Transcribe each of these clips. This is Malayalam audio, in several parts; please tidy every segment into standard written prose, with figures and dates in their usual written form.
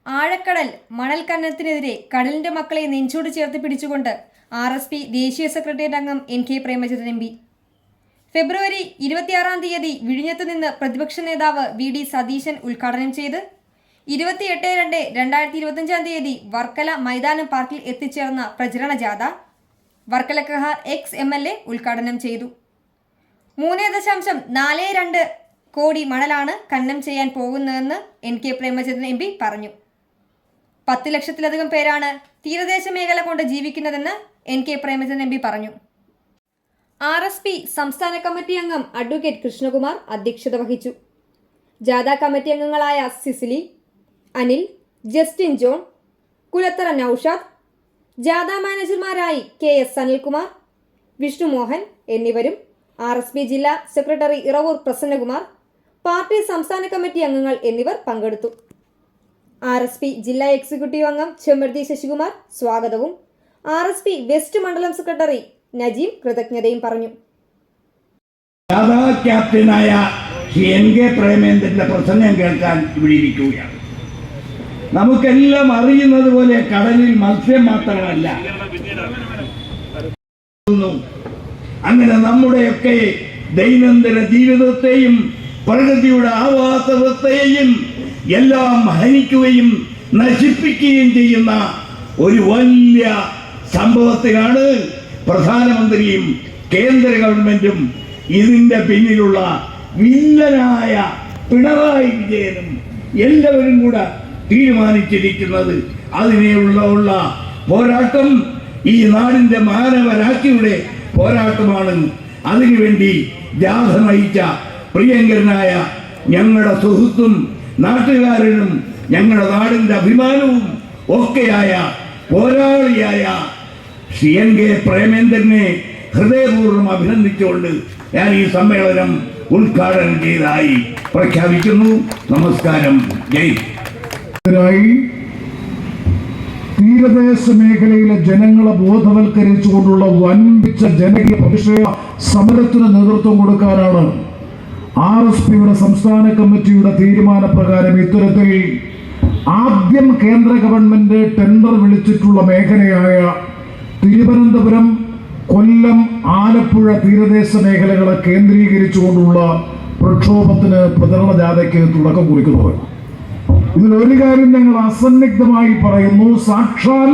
ആഴക്കടൽ മണൽ ഖനനത്തിനെതിരെ കടലിന്റെ മക്കളെ നെഞ്ചോട് ചേർത്ത് പിടിച്ചുകൊണ്ട് RSP ദേശീയ സെക്രട്ടേറിയറ്റ് അംഗം NK പ്രേമചന്ദ്രൻ MP. ഫെബ്രുവരി 26 തീയതി വിഴിഞ്ഞത്ത് നിന്ന് പ്രതിപക്ഷ നേതാവ് VD സതീശൻ ഉദ്ഘാടനം ചെയ്ത് 28/2/2025 തീയതി വർക്കല മൈതാനം പാർക്കിൽ എത്തിച്ചേർന്ന പ്രചരണ ജാഥ വർക്കല കഹാർ ex-MLA ഉദ്ഘാടനം ചെയ്തു. 3.42 കോടി മണലാണ് ഖനനം ചെയ്യാൻ പോകുന്നതെന്ന് NK പ്രേമചന്ദ്രൻ MP പറഞ്ഞു. 10 ലക്ഷത്തിലധികം പേരാണ് തീരദേശ മേഖല കൊണ്ട് ജീവിക്കുന്നതെന്ന് NK പ്രേമചന്ദ്രൻ MP പറഞ്ഞു. RSP സംസ്ഥാന കമ്മിറ്റി അംഗം അഡ്വക്കേറ്റ് കൃഷ്ണകുമാർ അധ്യക്ഷത വഹിച്ചു. ജാഥ കമ്മിറ്റി അംഗങ്ങളായ സിസിലി, അനിൽ, ജസ്റ്റിൻ ജോൺ, കുലത്തറ നൌഷാദ്, ജാഥ മാനേജർമാരായി KS അനിൽകുമാർ, വിഷ്ണു മോഹൻ എന്നിവരും RSP ജില്ലാ സെക്രട്ടറി ഇറവൂർ പ്രസന്നകുമാർ, പാർട്ടി സംസ്ഥാന കമ്മിറ്റി അംഗങ്ങൾ എന്നിവർ പങ്കെടുത്തു. RSP ജില്ലാ എക്സിക്യൂട്ടീവ് അംഗം ചെമ്മർതി ശശികുമാർ സ്വാഗതവും RSP വെസ്റ്റ് മണ്ഡലം സെക്രട്ടറി നജീം കൃതജ്ഞതയും പറഞ്ഞു. ക്യാപ്റ്റനായ NK പ്രേമേന്ദ്രന്റെ പ്രസംഗം കേൾക്കാൻ ഇവിടെ ഇരിക്കുകയാണ്. നമുക്കെല്ലാം അറിയുന്നത് പോലെ കടലിൽ മത്സ്യം മാത്രമല്ല, അങ്ങനെ നമ്മുടെയൊക്കെ ദൈനംദിന ജീവിതത്തെയും പ്രകൃതിയുടെ ആവാസവ്യവസ്ഥയെയും എല്ലാം ഹനിക്കുകയും നശിപ്പിക്കുകയും ചെയ്യുന്ന ഒരു വലിയ സംഭവത്തിനാണ് പ്രധാനമന്ത്രിയും കേന്ദ്ര ഗവൺമെന്റും ഇതിന്റെ പിന്നിലുള്ള വില്ലനായ പിണറായി വിജയനും എല്ലാവരും കൂടെ തീരുമാനിച്ചിരിക്കുന്നത്. അതിനെയുള്ള പോരാട്ടം ഈ നാടിന്റെ മാനവരാശിയുടെ പോരാട്ടമാണ്. അതിനുവേണ്ടി ജാഥ നയിച്ച പ്രിയങ്കരനായ ഞങ്ങളുടെ സുഹൃത്തും നാട്ടുകാരനും ഞങ്ങളുടെ നാടിന്റെ അഭിമാനവും ഒക്കെയായ പോരാളിയായ NK പ്രേമേന്ദ്രനെ ഹൃദയപൂർവ്വം അഭിനന്ദിച്ചുകൊണ്ട് ഞാൻ ഈ സമ്മേളനം ഉദ്ഘാടനം ചെയ്തതായി പ്രഖ്യാപിക്കുന്നു. നമസ്കാരം. ജയ്. തീരദേശ മേഖലയിലെ ജനങ്ങളെ ബോധവൽക്കരിച്ചുകൊണ്ടുള്ള വൻപിച്ച ജനകീയ പ്രതിഷേധ സമരത്തിന് നേതൃത്വം കൊടുക്കാനാണ് RSPയുടെ സംസ്ഥാന കമ്മിറ്റിയുടെ തീരുമാനപ്രകാരം ഇത്തരത്തിൽ ആദ്യം കേന്ദ്ര ഗവൺമെന്റ് ടെൻഡർ വിളിച്ചിട്ടുള്ള മേഖലയായ തിരുവനന്തപുരം, കൊല്ലം, ആലപ്പുഴ തീരദേശ മേഖലകളെ കേന്ദ്രീകരിച്ചുകൊണ്ടുള്ള പ്രക്ഷോഭത്തിന് പ്രചരണ ജാഥയ്ക്ക് തുടക്കം കുറിക്കുന്നത്. ഇതിലൊരു കാര്യം ഞങ്ങൾ അസന്നിഗ്ധമായി പറയുന്നു. സാക്ഷാൽ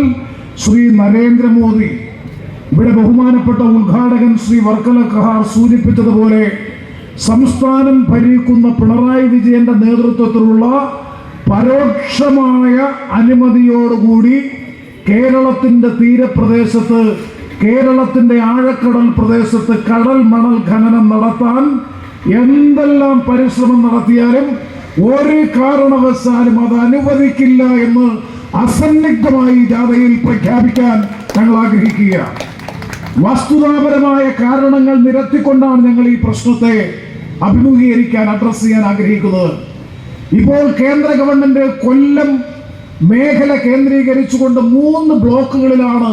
ശ്രീ നരേന്ദ്രമോദി, ഇവിടെ ബഹുമാനപ്പെട്ട ഉദ്ഘാടകൻ ശ്രീ വർക്കല കഹാർ സൂചിപ്പിച്ചതുപോലെ, സംസ്ഥാനം ഭരിക്കുന്ന പിണറായി വിജയന്റെ നേതൃത്വത്തിലുള്ള പരോക്ഷമായ അനുമതിയോടുകൂടി കേരളത്തിന്റെ തീരപ്രദേശത്ത്, കേരളത്തിന്റെ ആഴക്കടൽ പ്രദേശത്ത് കടൽ മണൽ ഖനനം നടത്താൻ എന്തെല്ലാം പരിശ്രമം നടത്തിയാലും ഒരു കാരണവശാലും അത് അനുവദിക്കില്ല എന്ന് അസന്നിഗ്ധമായി ജാഥയിൽ പ്രഖ്യാപിക്കാൻ ഞങ്ങൾ ആഗ്രഹിക്കുക. വസ്തുതാപരമായ കാരണങ്ങൾ നിരത്തിക്കൊണ്ടാണ് ഞങ്ങൾ ഈ പ്രശ്നത്തെ അഭിമുഖീകരിക്കാൻ, അഡ്രസ് ചെയ്യാൻ ആഗ്രഹിക്കുന്നത്. ഇപ്പോൾ കേന്ദ്ര ഗവൺമെന്റ് കൊല്ലം മേഖല കേന്ദ്രീകരിച്ചുകൊണ്ട് 3 ബ്ലോക്കുകളിലാണ്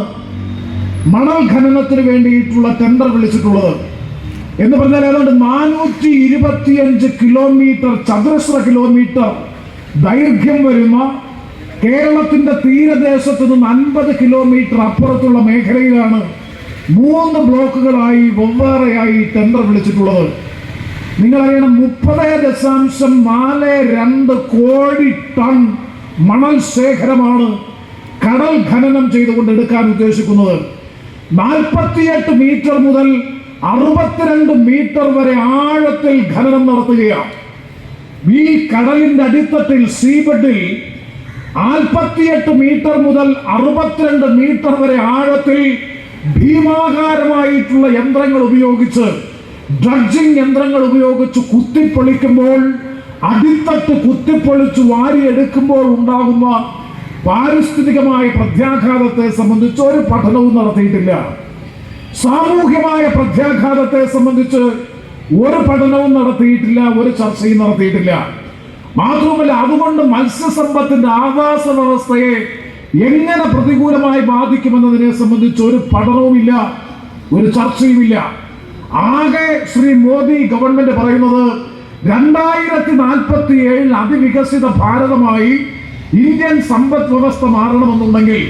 മണൽ ഖനനത്തിന് വേണ്ടിയിട്ടുള്ള ടെൻഡർ വിളിച്ചിട്ടുള്ളത്. എന്ന് പറഞ്ഞാൽ ഏതാണ്ട് 425 കിലോമീറ്റർ ചതുരശ്ര കിലോമീറ്റർ ദൈർഘ്യം വരുന്ന കേരളത്തിന്റെ തീരദേശത്ത് നിന്ന് 50 കിലോമീറ്റർ അപ്പുറത്തുള്ള മേഖലയിലാണ് 3 ബ്ലോക്കുകളായി വെവ്വേറെയായി ടെൻഡർ വിളിച്ചിട്ടുള്ളത്. നിങ്ങളറിയണം, 30.42 കോടി ടൺ മണൽ ശേഖരമാണ് കടൽ ഖനനം ചെയ്തുകൊണ്ട് എടുക്കാൻ ഉദ്ദേശിക്കുന്നത്. 48 മീറ്റർ മുതൽ 62 മീറ്റർ വരെ ആഴത്തിൽ ഖനനം നടത്തുകയാണ്. ഈ കടലിന്റെ അടിത്തട്ടിൽ, സീബെഡിൽ 48 മീറ്റർ മുതൽ 62 മീറ്റർ വരെ ആഴത്തിൽ ഭീമാകാരമായിട്ടുള്ള യന്ത്രങ്ങൾ ഉപയോഗിച്ച്, ഡ്രഡ്ജിംഗ് യന്ത്രങ്ങൾ ഉപയോഗിച്ച് കുത്തിപ്പൊളിക്കുമ്പോൾ, അടിത്തട്ട് കുത്തിപ്പൊളിച്ച് വാരിയെടുക്കുമ്പോൾ ഉണ്ടാകുന്ന പാരിസ്ഥിതികമായ പ്രത്യാഘാതത്തെ സംബന്ധിച്ച് ഒരു പഠനവും നടത്തിയിട്ടില്ല. സാമൂഹ്യമായ പ്രത്യാഘാതത്തെ സംബന്ധിച്ച് ഒരു പഠനവും നടത്തിയിട്ടില്ല, ഒരു ചർച്ചയും നടത്തിയിട്ടില്ല. മാത്രവുമല്ല, അതുകൊണ്ട് മത്സ്യസമ്പത്തിന്റെ ആവാസ വ്യവസ്ഥയെ എങ്ങനെ പ്രതികൂലമായി ബാധിക്കുമെന്നതിനെ സംബന്ധിച്ച് ഒരു പഠനവുമില്ല, ഒരു ചർച്ചയുമില്ല. ആകെ ശ്രീ മോദി ഗവൺമെന്റ് പറയുന്നത് 2047 അതിവികസിത ഭാരതമായി ഇന്ത്യൻ സമ്പദ് വ്യവസ്ഥ മാറണമെന്നുണ്ടെങ്കിൽ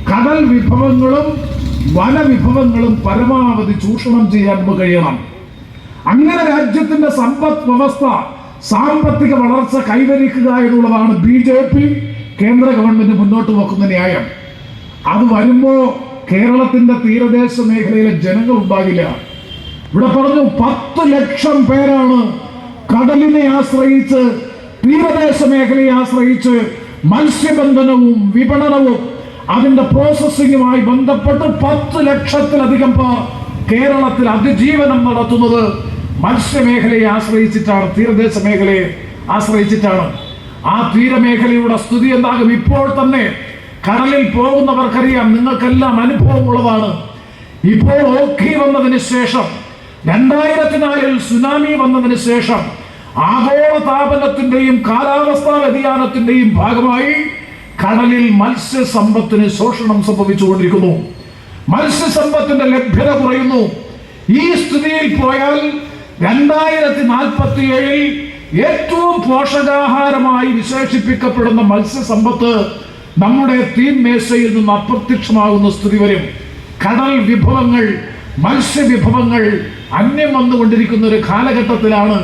കടൽ വിഭവങ്ങളും വനവിഭവങ്ങളും പരമാവധി ചൂഷണം ചെയ്യാൻ നമുക്ക് കഴിയണം. അങ്ങനെ രാജ്യത്തിന്റെ സമ്പദ് വ്യവസ്ഥ സാമ്പത്തിക വളർച്ച കൈവരിക്കുക എന്നുള്ളതാണ് BJP കേന്ദ്ര ഗവൺമെന്റ് മുന്നോട്ട് വെക്കുന്ന ന്യായം. അത് വരുമ്പോ കേരളത്തിന്റെ തീരദേശ മേഖലയിലെ ജനങ്ങൾ ഉണ്ടാകില്ല. ഇവിടെ പറഞ്ഞു 10 ലക്ഷം പേരാണ് കടലിനെ ആശ്രയിച്ച്, തീരദേശ മേഖലയെ ആശ്രയിച്ച് മത്സ്യബന്ധനവും വിപണനവും അതിന്റെ പ്രോസസ്സിംഗുമായി ബന്ധപ്പെട്ട് 10 ലക്ഷത്തിലധികം പേർ കേരളത്തിൽ അതിജീവനം നടത്തുന്നത് മത്സ്യമേഖലയെ ആശ്രയിച്ചിട്ടാണ്, തീരദേശ മേഖലയെ ആശ്രയിച്ചിട്ടാണ്. ആ തീരമേഖലയുടെ സ്ഥിതി എന്താകും? ഇപ്പോൾ തന്നെ കടലിൽ പോകുന്നവർക്കറിയാം, നിങ്ങൾക്കെല്ലാം അനുഭവമുള്ളതാണ്. ഇപ്പോൾ ഓഖി വന്നതിന് ശേഷം, 2004 സുനാമി വന്നതിന് ശേഷം ആഗോള താപനത്തിന്റെയും കാലാവസ്ഥാ വ്യതിയാനത്തിന്റെയും ഭാഗമായി കടലിൽ മത്സ്യസമ്പത്തിന് ശോഷണം സംഭവിച്ചുകൊണ്ടിരിക്കുന്നു. മത്സ്യസമ്പത്തിന്റെ ലഭ്യത കുറയുന്നു. ഈ സ്ഥിതിയിൽ പോയാൽ 2047 ഏറ്റവും പോഷകാഹാരമായി വിശേഷിപ്പിക്കപ്പെടുന്ന മത്സ്യസമ്പത്ത് നമ്മുടെ തീൻമേശയിൽ നിന്ന് അപ്രത്യക്ഷമാകുന്ന സ്ഥിതി വരും. കടൽ വിഭവങ്ങൾ, മത്സ്യവിഭവങ്ങൾ അന്യം വന്നുകൊണ്ടിരിക്കുന്ന ഒരു കാലഘട്ടത്തിലാണ്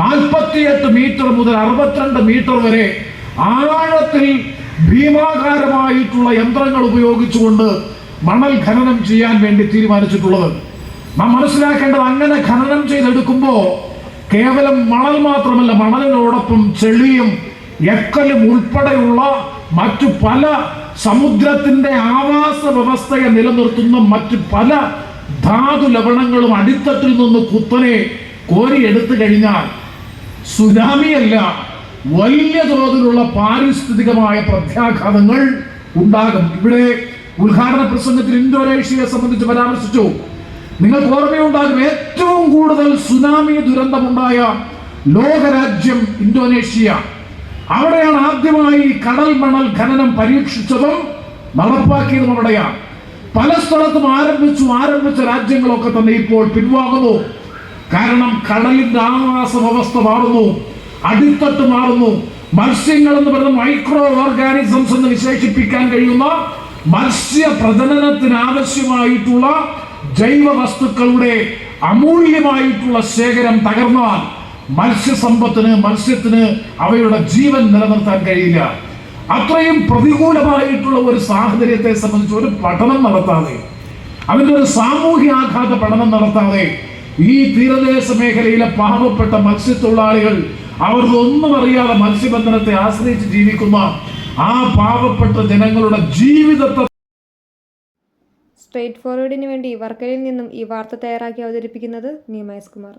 48 മീറ്റർ മുതൽ 62 മീറ്റർ വരെ ആഴത്തിൽ ഭീമാകാരമായിട്ടുള്ള യന്ത്രങ്ങൾ ഉപയോഗിച്ചുകൊണ്ട് മണൽ ഖനനം ചെയ്യാൻ വേണ്ടി തീരുമാനിച്ചിട്ടുള്ളത്. നാം മനസ്സിലാക്കേണ്ടത്, അങ്ങനെ ഖനനം ചെയ്തെടുക്കുമ്പോൾ കേവലം മണൽ മാത്രമല്ല, മണലിനോടൊപ്പം ചെളിയും എക്കലും ഉൾപ്പെടെയുള്ള മറ്റു പല സമുദ്രത്തിന്റെ ആവാസ വ്യവസ്ഥയെ നിലനിർത്തുന്ന മറ്റു പല ധാതു ലവണങ്ങളും അടിത്തട്ടിൽ നിന്ന് കുത്തനെ കോരിയെടുത്തു കഴിഞ്ഞാൽ സുനാമിയല്ല, വലിയ തോതിലുള്ള പാരിസ്ഥിതികമായ പ്രത്യാഘാതങ്ങൾ ഉണ്ടാകും. ഇവിടെ ഉദ്ഘാടന പ്രസംഗത്തിൽ ഇന്തോനേഷ്യയെ സംബന്ധിച്ച് പരാമർശിച്ചു. നിങ്ങൾക്ക് ഓർമ്മയുണ്ടാകും, ഏറ്റവും കൂടുതൽ സുനാമി ദുരന്തമുണ്ടായ ലോകരാജ്യം ഇന്തോനേഷ്യ. അവിടെയാണ് ആദ്യമായി കടൽ മണൽ ഖനനം പരീക്ഷിച്ചതും നടപ്പാക്കിയതും അവിടെയാണ്. പല സ്ഥലത്തും ആരംഭിച്ച രാജ്യങ്ങളൊക്കെ തന്നെ ഇപ്പോൾ പിൻവാങ്ങുന്നു. കാരണം കടലിന്റെ ആവാസ വ്യവസ്ഥ മാറുന്നു, അടിത്തട്ട് മാറുന്നു. മത്സ്യങ്ങൾ എന്ന് പറയുന്ന മൈക്രോ ഓർഗാനിസംസ് എന്ന് വിശേഷിപ്പിക്കാൻ കഴിയുന്ന മത്സ്യ പ്രജനനത്തിന് ആവശ്യമായിട്ടുള്ള ജൈവ വസ്തുക്കളുടെ അമൂല്യമായിട്ടുള്ള ശേഖരം തകർന്നാൽ മത്സ്യത്തിന് അവയുടെ ജീവൻ നിലനിർത്താൻ കഴിയില്ല. അത്രയും പ്രതികൂലമായിട്ടുള്ള ഒരു സാഹചര്യത്തെ സംബന്ധിച്ച് ഒരു പഠനം നടത്താതെ, അതിൻ്റെ ഒരു സാമൂഹ്യ ആഘാത പഠനം നടത്താതെ ഈ തീരദേശ മേഖലയിലെ പാവപ്പെട്ട മത്സ്യത്തൊഴിലാളികൾ, അവർക്കൊന്നും അറിയാതെ മത്സ്യബന്ധനത്തെ ആശ്രയിച്ച് ജീവിക്കുന്ന ആ പാവപ്പെട്ട ജനങ്ങളുടെ ജീവിതത്തെ. സ്ട്രേറ്റ് ഫോർവേഡിന് വേണ്ടി വർക്കലയിൽ നിന്നും ഈ വാർത്ത തയ്യാറാക്കി അവതരിപ്പിക്കുന്നത് നീമയസ് കുമാർ.